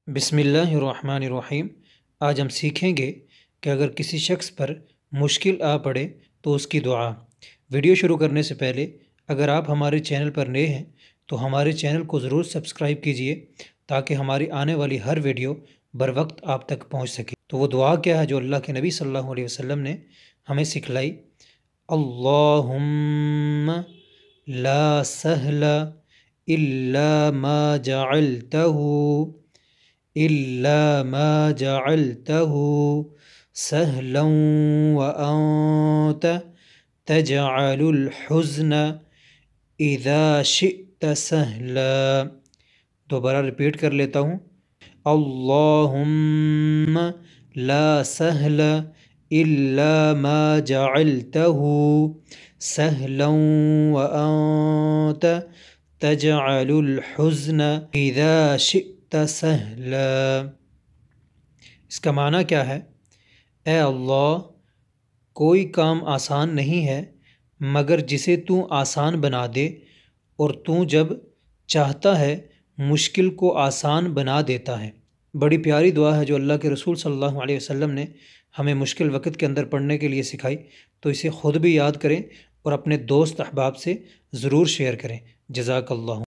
بسم اللہ الرحمن الرحیم۔ آج ہم سیکھیں گے کہ اگر کسی شخص پر مشکل آ پڑے تو اس کی دعا۔ ویڈیو شروع کرنے سے پہلے اگر آپ ہمارے چینل پر نئے ہیں تو ہمارے چینل کو ضرور سبسکرائب کیجئے تاکہ ہماری آنے والی ہر ویڈیو بر وقت آپ تک پہنچ سکے۔ تو وہ دعا کیا ہے جو اللہ کے نبی صلی اللہ علیہ وسلم نے ہمیں سکھلائی؟ اللہم لا سہل الا ما جعلتہ إلا ما جعلته سهلا وأنت تجعل الحزن إذا شئت سهلا۔ دوبارہ ریپیٹ کر لیتا ہوں۔ اللہم لا سہل الا ما جعلته سهلا وأنت تجعل الحزن إذا شئت سہلا۔ اس کا معنی کیا ہے؟ اے اللہ، کوئی کام آسان نہیں ہے مگر جسے تو آسان بنا دے، اور تو جب چاہتا ہے مشکل کو آسان بنا دیتا ہے۔ بڑی پیاری دعا ہے جو اللہ کے رسول صلی اللہ علیہ وسلم نے ہمیں مشکل وقت کے اندر پڑھنے کے لیے سکھائی، تو اسے خود بھی یاد کریں اور اپنے دوست احباب سے ضرور شیئر کریں۔ جزاک اللہ۔